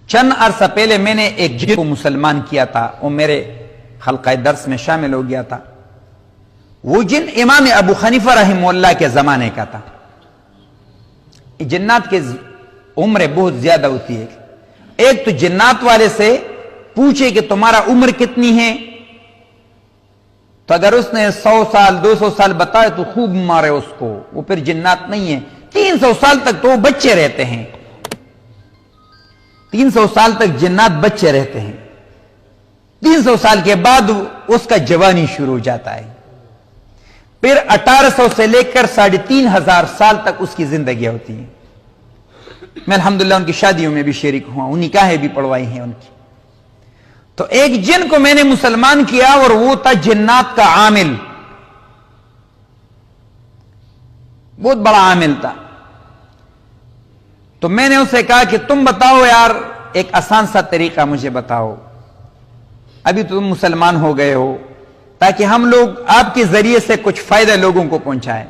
چند عرصہ پہلے میں نے ایک جن کو مسلمان کیا تھا، وہ میرے حلقہ درس میں شامل ہو گیا تھا۔ وہ جن امام ابو حنیفہ رحمہ اللہ کے زمانے کا تھا۔ جنات کی عمر بہت زیادہ ہوتی ہے۔ ایک تو جنات والے سے پوچھے کہ تمہارا عمر کتنی ہے، تو اگر اس نے 100 سال 200 سال بتائے تو خوب مارے اس کو، وہ پھر جنات نہیں ہے۔ 300 سال تک تو وہ بچے رہتے ہیں، 300 سال تک جنات بچے رہتے ہیں۔ 300 سال کے بعد اس کا جوانی شروع ہو جاتا ہے۔ پھر 1800 سے لے کر 3500 سال تک اس کی زندگی ہوتی ہے۔ میں الحمدللہ ان کی شادیوں میں بھی شریک ہوا، ان نکاحیں بھی پڑھوائی ہیں ان کی۔ تو ایک جن کو میں نے مسلمان کیا اور وہ تھا جنات کا عامل، بہت بڑا عامل تھا۔ تو میں نے اسے کہا کہ تم بتاؤ یار، ایک آسان سا طریقہ مجھے بتاؤ، ابھی تم مسلمان ہو گئے ہو، تاکہ ہم لوگ آپ کے ذریعے سے کچھ فائدہ لوگوں کو پہنچائیں۔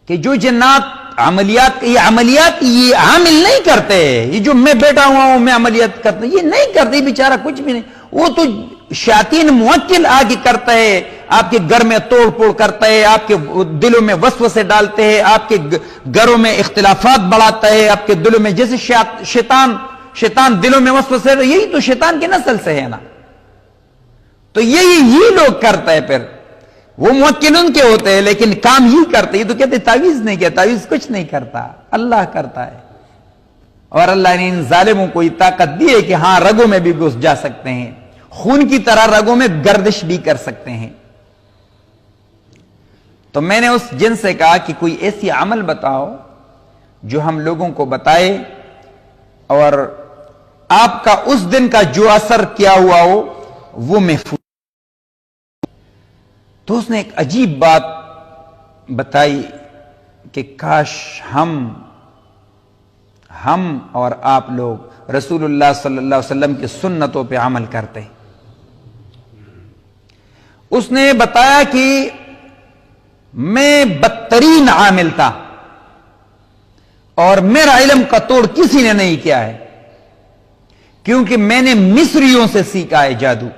کہ جو جنات عملیات یہ عامل نہیں کرتے، یہ جو میں بیٹھا ہوا ہوں میں عملیات کرتا ہوں، یہ نہیں کرتے، بیچارہ کچھ بھی نہیں، وہ تو شیاطین موکل آگے کرتا ہے، آپ کے گھر میں توڑ پھوڑ کرتا ہے، آپ کے دلوں میں وسوسے ڈالتے ہیں، آپ کے گھروں میں اختلافات بڑھاتا ہے، آپ کے دلوں میں جیسے شیطان دلوں میں وسوسے، یہی تو شیطان کی نسل سے ہے نا۔ تو یہی لوگ کرتا ہے، پھر وہ موکل ان کے ہوتے ہیں لیکن کام ہی کرتے ہیں۔ تو کہتے تعویذ نہیں کیا، تعویذ کچھ نہیں کرتا، اللہ کرتا ہے۔ اور اللہ نے ان ظالموں کو یہ طاقت دی ہے کہ ہاں رگوں میں بھی گھس جا سکتے ہیں، خون کی طرح رگوں میں گردش بھی کر سکتے ہیں۔ تو میں نے اس جن سے کہا کہ کوئی ایسی عمل بتاؤ جو ہم لوگوں کو بتائے اور آپ کا اس دن کا جو اثر کیا ہوا ہو وہ محفوظ۔ تو اس نے ایک عجیب بات بتائی کہ کاش ہم اور آپ لوگ رسول اللہ صلی اللہ علیہ وسلم کی سنتوں پہ عمل کرتے۔ اس نے بتایا کہ میں بدترین عامل تھا اور میرا علم کا توڑ کسی نے نہیں کیا ہے، کیونکہ میں نے مصریوں سے سیکھا ہے جادو۔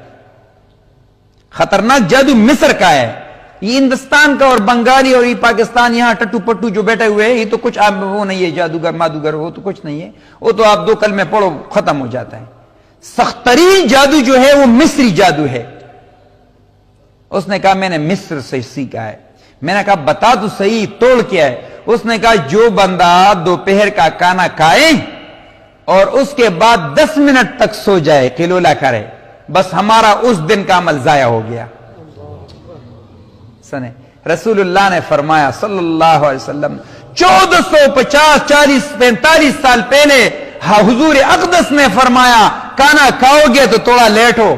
خطرناک جادو مصر کا ہے، یہ ہندوستان کا اور بنگالی اور یہ پاکستان یہاں ٹٹو پٹو جو بیٹھے ہوئے ہیں، یہ تو کچھ وہ نہیں ہے، جادوگر مادوگر وہ تو کچھ نہیں ہے، وہ تو آپ 2 کلمے پڑھو ختم ہو جاتا ہے۔ سخت ترین جادو جو ہے وہ مصری جادو ہے۔ اس نے کہا میں نے مصر سے سیکھا ہے۔ میں نے کہا بتا تو صحیح توڑ کیا ہے؟ اس نے کہا جو بندہ دوپہر کا کھانا کھائے اور اس کے بعد 10 منٹ تک سو جائے، قلولہ کرے، بس ہمارا اس دن کا عمل ضائع ہو گیا۔ سنیں رسول اللہ نے فرمایا صلی اللہ علیہ وسلم 1450 40 45 سال پہلے حضور اقدس نے فرمایا کھانا کھاؤ گے تو تھوڑا لیٹ ہو۔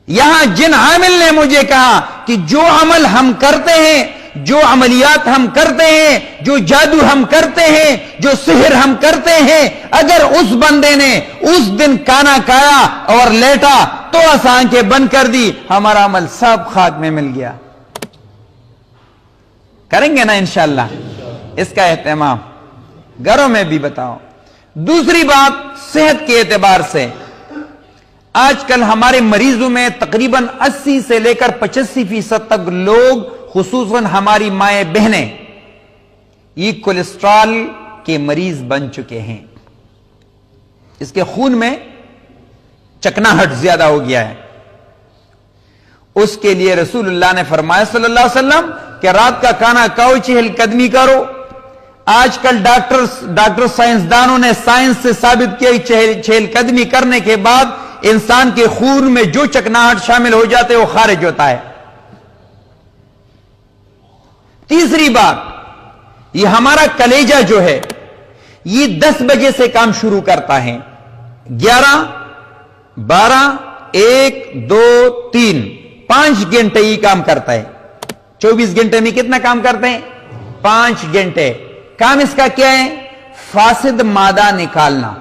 یہاں جن عامل نے مجھے کہا کہ جو عمل ہم کرتے ہیں، جو عملیات ہم کرتے ہیں، جو جادو ہم کرتے ہیں، جو سحر ہم کرتے ہیں، اگر اس بندے نے اس دن کھانا کھایا اور لیٹا تو آنکھیں بند کر دی، ہمارا عمل سب خاک میں مل گیا۔ کریں گے نا انشاءاللہ اس کا اہتمام، گھروں میں بھی بتاؤ۔ دوسری بات صحت کے اعتبار سے، آج کل ہمارے مریضوں میں تقریباً 80 سے لے کر 85% تک لوگ، خصوصاً ہماری مائیں بہنیں، یہ کولیسٹرول کے مریض بن چکے ہیں۔ اس کے خون میں چکناہٹ زیادہ ہو گیا ہے۔ اس کے لیے رسول اللہ نے فرمایا صلی اللہ علیہ وسلم کہ رات کا کھانا کھاؤ، 4 قدمی کرو۔ آج کل ڈاکٹر سائنسدانوں نے سائنس سے ثابت کیا 4 قدمی کرنے کے بعد انسان کے خون میں جو چکناہٹ شامل ہو جاتے وہ خارج ہوتا ہے۔ تیسری بات، یہ ہمارا کلیجہ جو ہے یہ 10 بجے سے کام شروع کرتا ہے، 11 12 1 2 3 5 گھنٹے یہ کام کرتا ہے۔ 24 گھنٹے میں کتنا کام کرتے ہیں؟ 5 گھنٹے۔ کام اس کا کیا ہے؟ فاسد مادہ نکالنا۔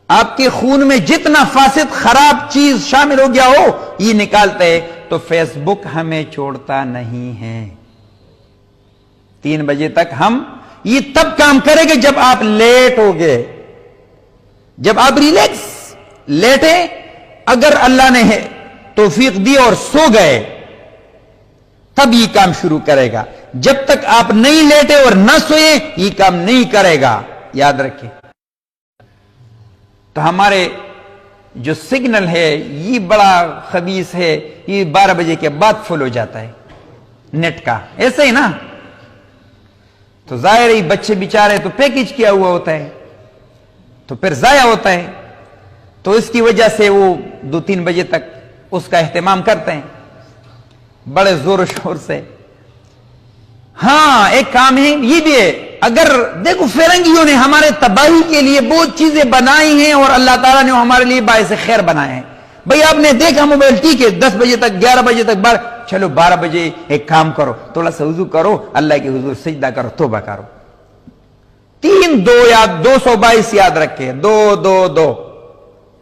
آپ کے خون میں جتنا فاسد خراب چیز شامل ہو گیا ہو یہ نکالتے ہیں۔ تو فیس بک ہمیں چھوڑتا نہیں ہے، 3 بجے تک ہم یہ تب کام کرے گا جب آپ لیٹ ہو گئے، جب آپ ریلیکس لیٹے، اگر اللہ نے توفیق دی اور سو گئے تب یہ کام شروع کرے گا. جب تک آپ نہیں لیٹے اور نہ سوئے یہ کام نہیں کرے گا، یاد رکھیں. تو ہمارے جو سگنل ہے یہ بڑا خبیث ہے، یہ 12 بجے کے بعد فل ہو جاتا ہے نیٹ کا، ایسے ہی نا. تو ظاہر ہی بچے بیچارے تو پیکج کیا ہوا ہوتا ہے تو پھر ضائع ہوتا ہے، تو اس کی وجہ سے وہ 2-3 بجے تک اس کا اہتمام کرتے ہیں بڑے زور و شور سے. ہاں ایک کام ہے یہ بھی ہے، اگر دیکھو فرنگیوں نے ہمارے تباہی کے لیے بہت چیزیں بنائی ہیں اور اللہ تعالیٰ نے ہمارے لیے باعث خیر بنائے ہیں. بھئی آپ نے دیکھا موبائل ٹھیک ہے 10 بجے تک 11 بجے تک چلو 12 بجے ایک کام کرو، تھوڑا سا وضو کرو، اللہ کے حضور سجدہ کرو، توبہ کرو. 3-2 یا 222 یاد رکھے، 2-2-2.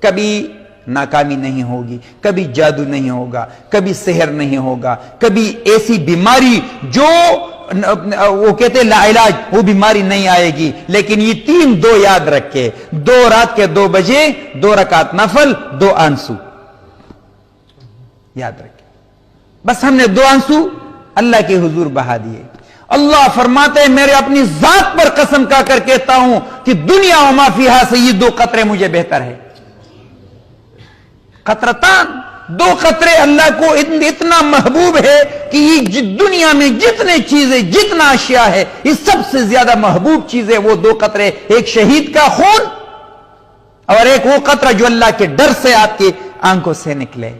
کبھی ناکامی نہیں ہوگی، کبھی جادو نہیں ہوگا، کبھی سحر نہیں ہوگا، کبھی ایسی بیماری جو وہ کہتے ہیں لا علاج، وہ بیماری نہیں آئے گی. لیکن یہ 3-2 یاد رکھے، 2 رات کے 2 بجے 2 رکعت نفل، 2 آنسو یاد رکھے. بس ہم نے 2 آنسو اللہ کے حضور بہا دیے. اللہ فرماتے ہیں میرے اپنی ذات پر قسم کھا کر کہتا ہوں کہ دنیا و ما فیہا سے یہ 2 قطرے مجھے بہتر ہے. قطرتان، 2 قطرے اللہ کو اتنا محبوب ہے کہ یہ دنیا میں جتنے چیزیں، جتنا اشیاء ہے، یہ سب سے زیادہ محبوب چیز ہے وہ 2 قطرے. ایک شہید کا خون اور ایک وہ قطرہ جو اللہ کے ڈر سے آپ کی آنکھوں سے نکلے.